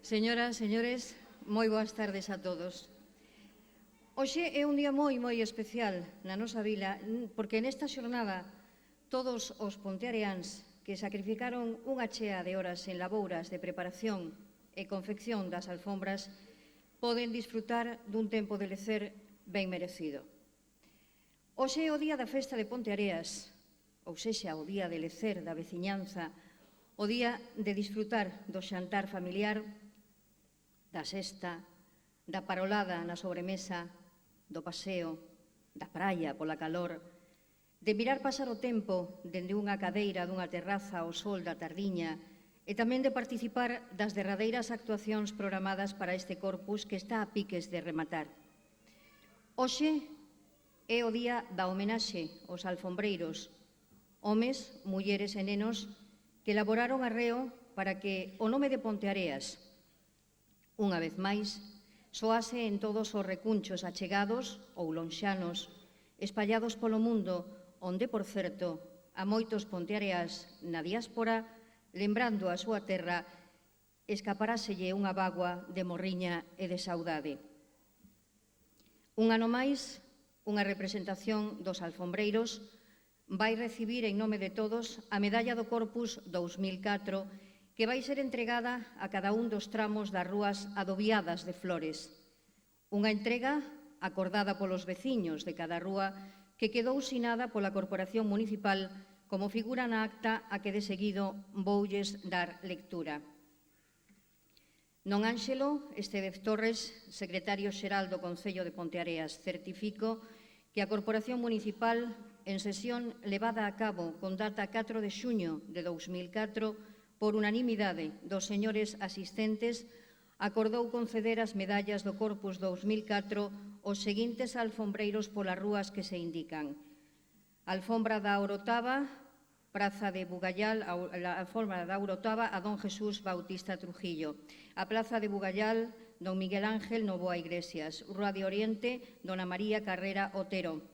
Señoras, señores, moi boas tardes a todos. Hoxe é un día moi especial na nosa vila porque nesta xornada todos os ponteareáns que sacrificaron unha chea de horas en labouras de preparación e confección das alfombras poden disfrutar dun tempo de lecer ben merecido. Hoxe é o día da festa de Ponteareas, ou sexa, o día de lecer da veciñanza, o día de disfrutar do xantar familiar, da sesta, da parolada na sobremesa, do paseo, da praia pola calor, de mirar pasar o tempo dende unha cadeira dunha terraza ao sol da tardiña e tamén de participar das derradeiras actuacións programadas para este corpus que está a piques de rematar. Hoxe é o día da homenaxe aos alfombreiros, homes, mulleres e nenos que elaboraron arreo para que o nome de Ponteareas, unha vez máis, soase en todos os recunchos achegados ou lonxanos, espallados polo mundo, onde, por certo, a moitos ponteareas na diáspora, lembrando a súa terra, escaparáselle unha bagua de morriña e de saudade. Un ano máis, unha representación dos alfombreiros vai recibir en nome de todos a Medalla do Corpus 2004 que vai ser entregada a cada un dos tramos das rúas adobiadas de flores. Unha entrega acordada polos veciños de cada rúa que quedou sinada pola Corporación Municipal como figura na acta a que de seguido voulles dar lectura. Non Ánxelo Estévez Torres, secretario xeral do Concello de Ponteareas, certifico que a Corporación Municipal, en sesión levada a cabo con data 4 de xuño de 2004, por unanimidade dos señores asistentes, acordou conceder as medallas do Corpus 2004 os seguintes alfombreiros polas rúas que se indican. Alfombra da Orotava, Praza de Bugallal, a alfombra da Orotava a Don Jesús Bautista Trujillo. A Plaza de Bugallal, Don Miguel Ángel Novoa Iglesias. Rúa de Oriente, Dona María Carrera Otero.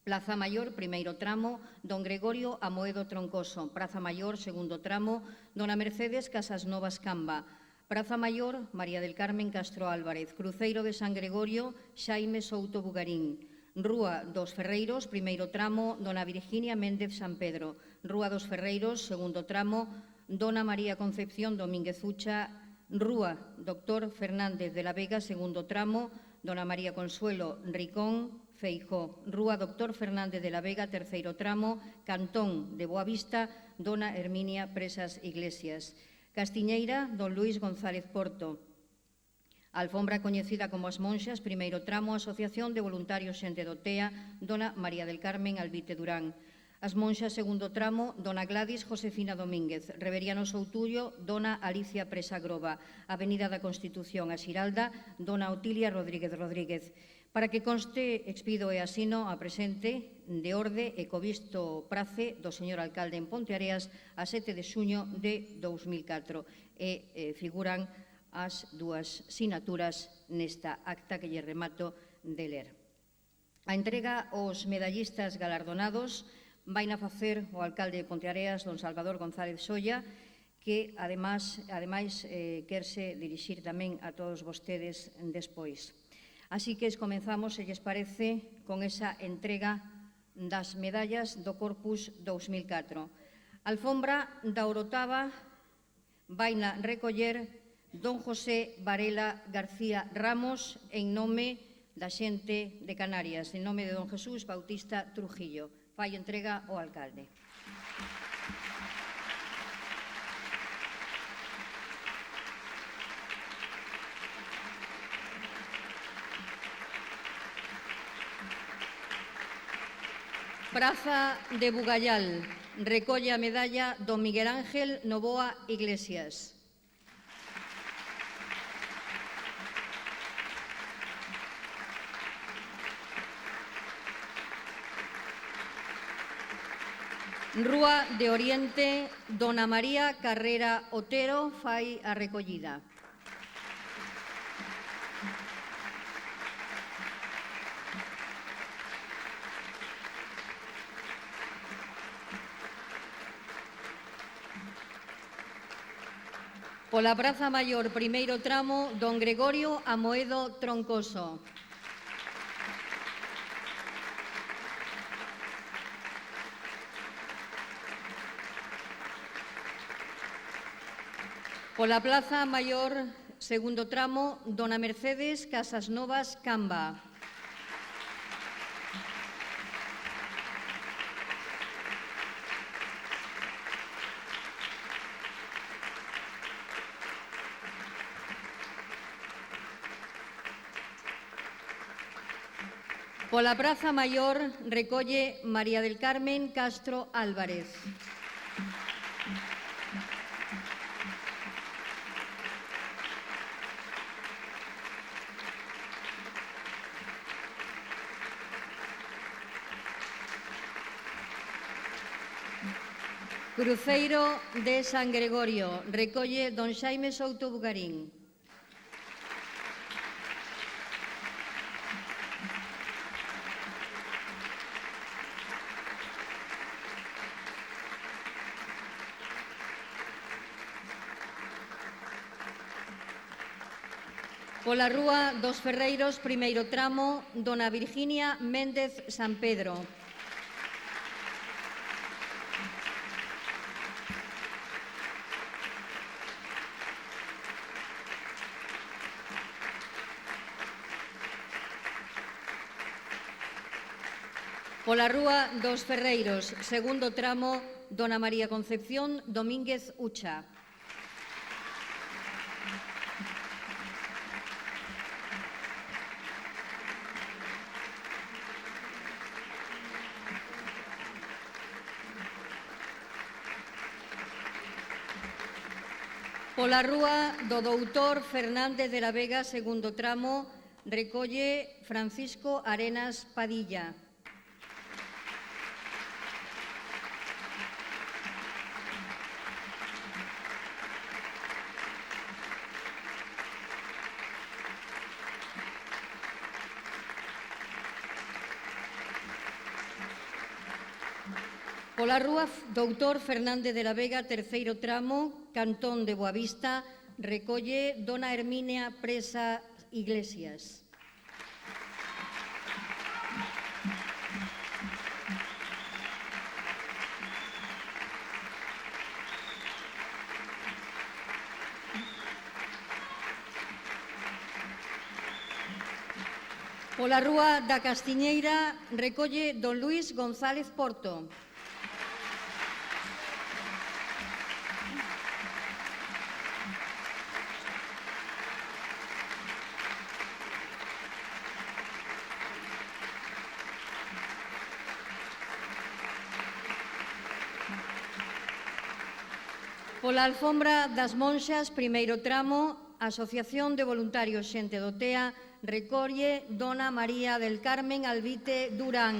Plaza Maior, primeiro tramo, Don Gregorio Amoedo Troncoso. Praza Maior, segundo tramo, Dona Mercedes Casas Novas Camba. Praza Maior, María del Carmen Castro Álvarez. Cruceiro de San Gregorio, Xaime Souto Bugarín. Rúa dos Ferreiros, primeiro tramo, Dona Virginia Méndez San Pedro. Rúa dos Ferreiros, segundo tramo, Dona María Concepción Domínguez Ucha. Rúa Doctor Fernández de la Vega, segundo tramo, Dona María Consuelo Ricón Feijó. Rúa Doctor Fernández de la Vega, terceiro tramo, Cantón de Boavista, Dona Herminia Presas Iglesias. Castiñeira, Don Luís González Porto. Alfombra coñecida como As Monxas, primeiro tramo, Asociación de Voluntarios Xente do Tea, Dona María del Carmen Albite Durán. As Monxas, segundo tramo, Dona Gladys Josefina Domínguez. Reveriano Soutullo, Dona Alicia Presa Groba. Avenida da Constitución, a Xiralda, Dona Otilia Rodríguez Rodríguez. Para que conste, expido e asino a presente de orde e co visto prace do señor alcalde en Ponteareas a 7 de xuño de 2004 e figuran as dúas sinaturas nesta acta que lle remato de ler. A entrega aos medallistas galardonados vaina facer o alcalde de Ponteareas, don Salvador González Solla, que ademais querse dirixir tamén a todos vostedes despois. Así que comenzamos, se lles parece, con esa entrega das medallas do Corpus 2004. Alfombra da Orotava vaina recoller don José Varela García Ramos en nome da xente de Canarias, en nome de don Jesús Bautista Trujillo. Fai entrega ao alcalde. Praza de Bugallal, recolle a medalla don Miguel Ángel Novoa Iglesias. Rúa de Oriente, Dona María Carrera Otero fai a recollida. Pola Praza Maior, primeiro tramo, don Gregorio Amoedo Troncoso. Pola Plaza Maior, segundo tramo, dona Mercedes Casas Novas Camba. Pola Praza Maior recolle María del Carmen Castro Álvarez. Cruceiro de San Gregorio recolle don Xaime Souto Bugarín. Pola Rúa dos Ferreiros, primeiro tramo, dona Virginia Méndez San Pedro. Pola Rúa dos Ferreiros, segundo tramo, dona María Concepción Domínguez Ucha. Pola Rúa do doutor Fernández de la Vega, segundo tramo, recolle Francisco Arenas Padilla. Pola Rúa doutor Fernández de la Vega, terceiro tramo, Cantón de Boavista, recolle dona Hermínia Presa Iglesias. Pola Rúa da Castiñeira recolle don Luís González Porto. Pola Alfombra das Monxas, primeiro tramo, Asociación de Voluntarios Xente do Tea, recolle dona María del Carmen Alvite Durán.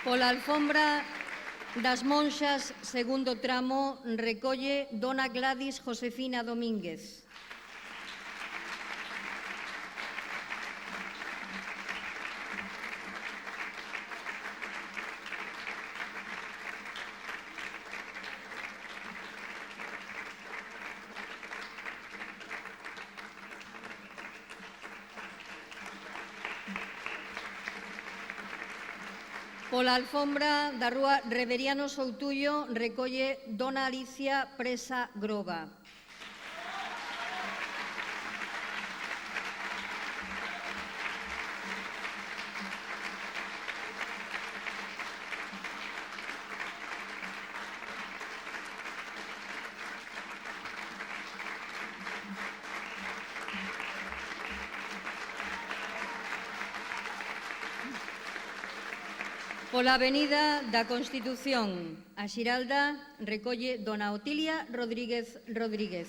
Pola Alfombra das Monxas, segundo tramo, recolle dona Gladys Josefina Domínguez. Pola Alfombra da Rúa Reveriano Soutullo recolle dona Alicia Presa Groba. Pola Avenida da Constitución, a Xiralda recolle dona Otilia Rodríguez Rodríguez.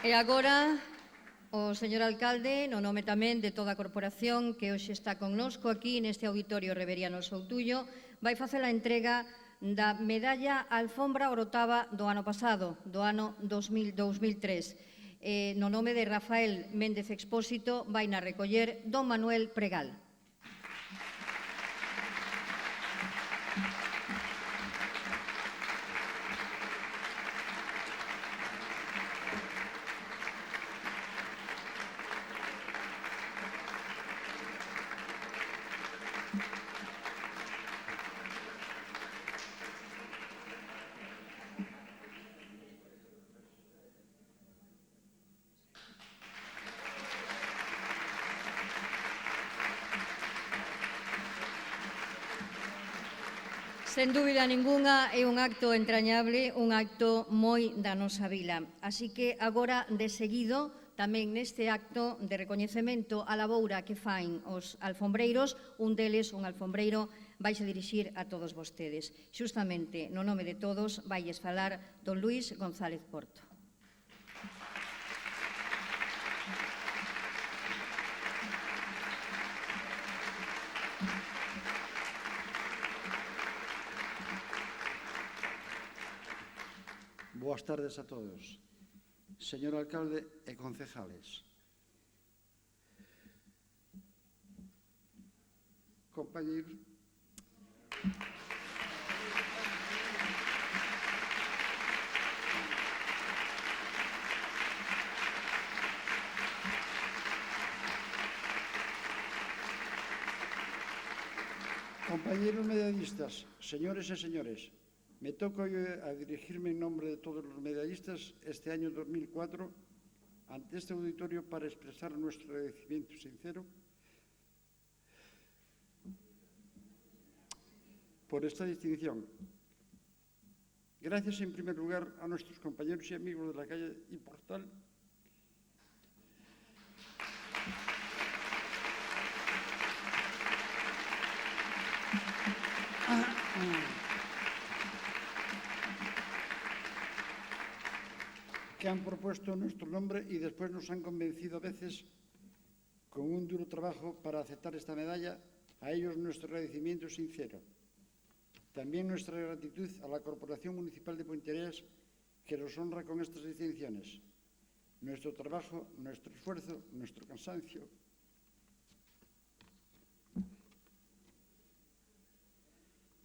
E agora, o señor alcalde, no nome tamén de toda a corporación que hoxe está connosco aquí neste auditorio Reveriano Soutullo, vai facer a entrega da medalla Alfombra Orotava do ano pasado, do ano 2003. No nome de Rafael Méndez Expósito vai na recoller don Manuel Pregal. Sen dúbida ningunha, é un acto entrañable, un acto moi da nosa vila. Así que agora, de seguido, tamén neste acto de recoñecemento á laboura que fain os alfombreiros, un deles, un alfombreiro, vaise dirixir a todos vostedes. Xustamente, no nome de todos, vailles falar don Luís González Porto. Boas tardes a todos. Señor alcalde e concejales. Compañeiros, medallistas, señores e señores, me toca a dirigirme en nombre de todos los medallistas este año 2004 ante este auditorio para expresar nuestro agradecimiento sincero por esta distinción. Gracias en primer lugar a nuestros compañeros y amigos de la calle y Portal que han propuesto nuestro nombre y después nos han convencido a veces con un duro trabajo para aceptar esta medalla. A ellos nuestro agradecimiento sincero. También nuestra gratitud a la Corporación Municipal de Ponteareas que nos honra con estas distinciones. Nuestro trabajo, nuestro esfuerzo, nuestro cansancio.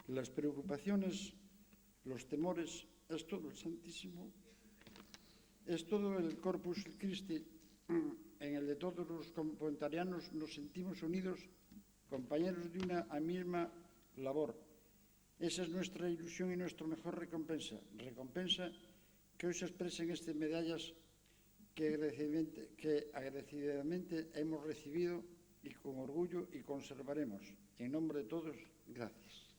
Las preocupaciones, los temores, es todo el Santísimo. Es todo el Corpus Christi, en el de todos los ponteareanos nos sentimos unidos, compañeros de una misma labor. Esa es nuestra ilusión y nuestra mejor recompensa que hoy se expresa en estas medallas que agradecidamente hemos recibido y con orgullo y conservaremos. En nombre de todos, gracias.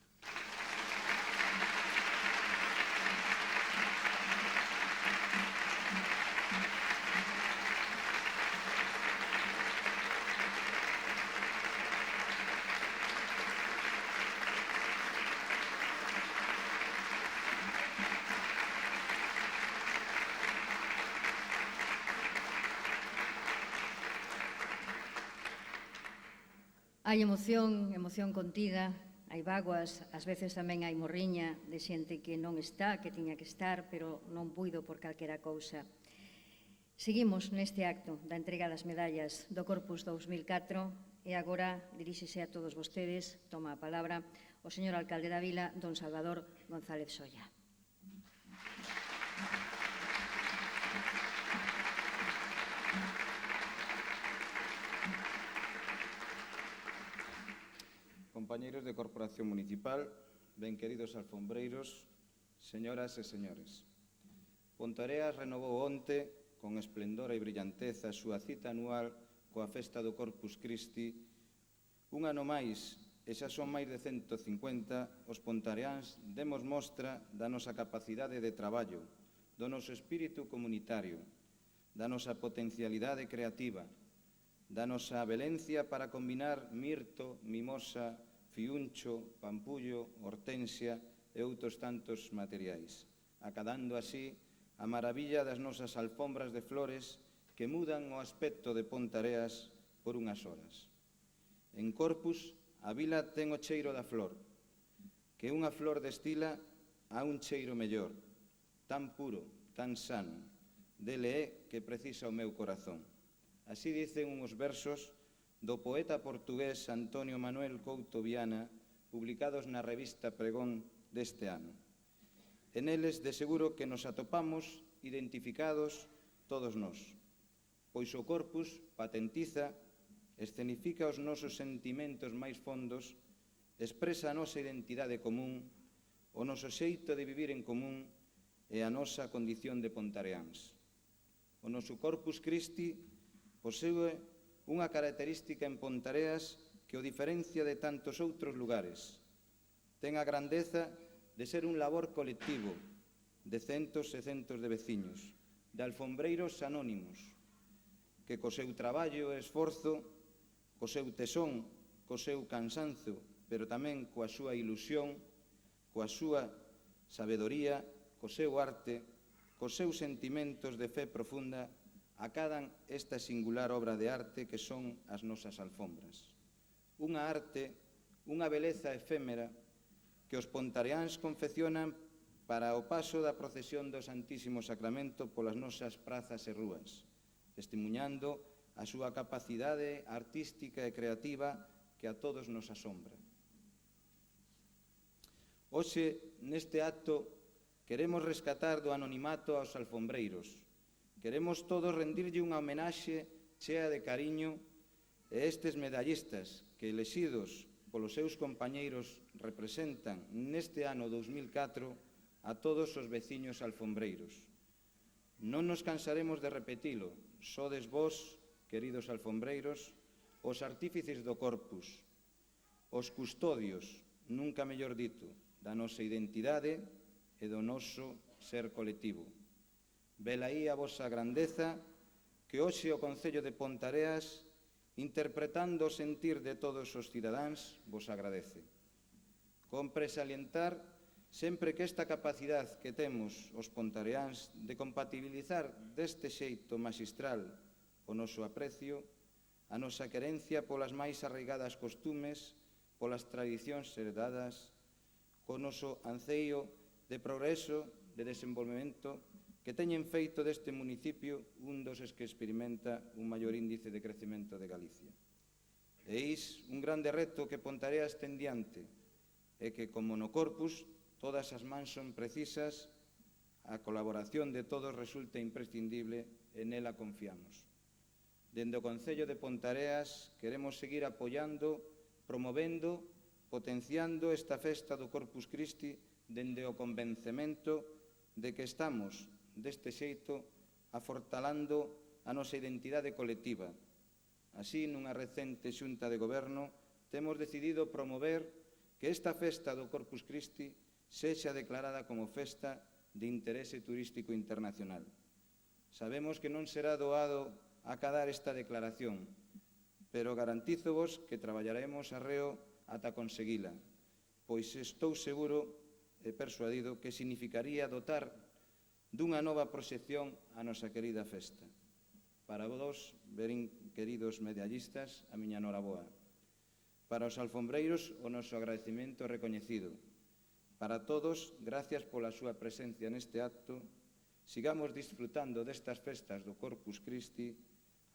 Hai emoción contida, hai vaguas, ás veces tamén hai morriña de xente que non está, que tiña que estar, pero non puido por calquera cousa. Seguimos neste acto da entrega das medallas do Corpus 2004 e agora diríxese a todos vostedes, toma a palabra, o señor alcalde da vila, don Salvador González Solla. Compañeiros de Corporación Municipal, ben queridos alfombreiros, señoras e señores. Ponteareas renovou onte, con esplendor e brillanteza, a súa cita anual coa festa do Corpus Christi. Un ano máis, e xa son máis de 150, os ponteareáns demos mostra da nosa capacidade de traballo, do noso espírito comunitario, da nosa potencialidade creativa, da nosa velencia para combinar mirto, mimosa, fiuncho, pampullo, hortensia e outros tantos materiais, acadando así a maravilla das nosas alfombras de flores que mudan o aspecto de Pontareas por unhas horas. En Corpus, a vila ten o cheiro da flor, que unha flor destila a un cheiro mellor, tan puro, tan sano, dele é que precisa o meu corazón. Así dicen uns versos do poeta portugués Antonio Manuel Couto Viana, publicados na revista Pregón deste ano. En eles, de seguro que nos atopamos identificados todos nós, pois o Corpus patentiza, escenifica os nosos sentimentos máis fondos, expresa a nosa identidade común, o noso xeito de vivir en común e a nosa condición de pontareáns. O noso Corpus Christi posúe unha característica en Pontareas que o diferencia de tantos outros lugares. Ten a grandeza de ser un labor colectivo de centos e centos de veciños, de alfombreiros anónimos, que co seu traballo e esforzo, co seu tesón, co seu cansanzo, pero tamén coa súa ilusión, coa súa sabedoría, co seu arte, cos seus sentimentos de fe profunda, acadan esta singular obra de arte que son as nosas alfombras. Unha arte, unha beleza efémera que os pontareáns confeccionan para o paso da procesión do Santísimo Sacramento polas nosas prazas e rúas, testemunhando a súa capacidade artística e creativa que a todos nos asombra. Hoxe, neste acto, queremos rescatar do anonimato aos alfombreiros. Queremos todos rendirlle unha homenaxe chea de cariño a estes medallistas que, elexidos polos seus compañeiros, representan neste ano 2004 a todos os veciños alfombreiros. Non nos cansaremos de repetilo, sodes vós, queridos alfombreiros, os artífices do Corpus, os custodios, nunca mellor dito, da nosa identidade e do noso ser colectivo. Velaí a vosa grandeza que hoxe o Concello de Pontareas, interpretando o sentir de todos os cidadáns, vos agradece. Compre salientar sempre que esta capacidade que temos os pontareáns de compatibilizar deste xeito magistral o noso aprecio, a nosa querencia polas máis arraigadas costumes, polas tradicións heredadas, co noso anceio de progreso, de desenvolvemento, que teñen feito deste municipio un dos que experimenta un maior índice de crecemento de Galicia. Eis un grande reto que Pontareas ten diante, e que, como no Corpus, todas as mans son precisas, a colaboración de todos resulta imprescindible e nela confiamos. Dende o Concello de Pontareas queremos seguir apoiando, promovendo, potenciando esta festa do Corpus Christi dende o convencemento de que estamos, deste xeito, afortalando a nosa identidade colectiva. Así, nunha recente xunta de goberno, temos decidido promover que esta festa do Corpus Christi sexa declarada como festa de interese turístico internacional. Sabemos que non será doado acadar esta declaración, pero garantízovos que traballaremos arreo ata conseguila, pois estou seguro e persuadido que significaría dotar dunha nova proxección a nosa querida festa. Para vos, verín, queridos medallistas, a miña noraboa. Para os alfombreiros, o noso agradecimento recoñecido. Para todos, gracias pola súa presencia neste acto. Sigamos disfrutando destas festas do Corpus Christi,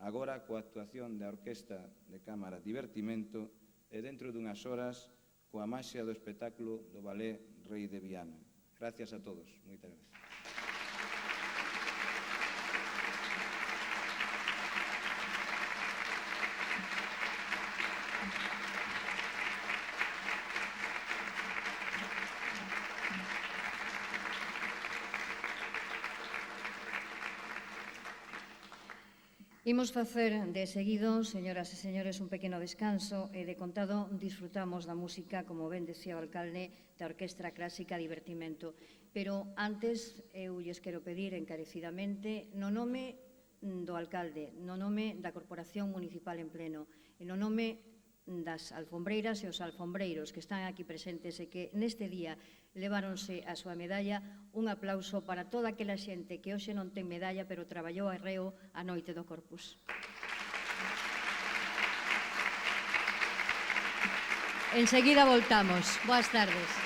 agora coa actuación da Orquesta de Cámara Divertimento e dentro dunhas horas coa maxia do espectáculo do Ballet Rei de Viana. Gracias a todos. Moitas gracias. Imos facer de seguido, señoras e señores, un pequeno descanso e de contado disfrutamos da música, como ben decía o alcalde, da Orquestra Clásica Divertimento. Pero antes eu lles quero pedir encarecidamente, no nome do alcalde, no nome da Corporación Municipal en pleno, e no nome das alfombreiras e os alfombreiros que están aquí presentes e que neste día leváronse a súa medalla. Un aplauso para toda aquela xente que hoxe non ten medalla pero traballou arreo a noite do Corpus. Enseguida voltamos. Boas tardes.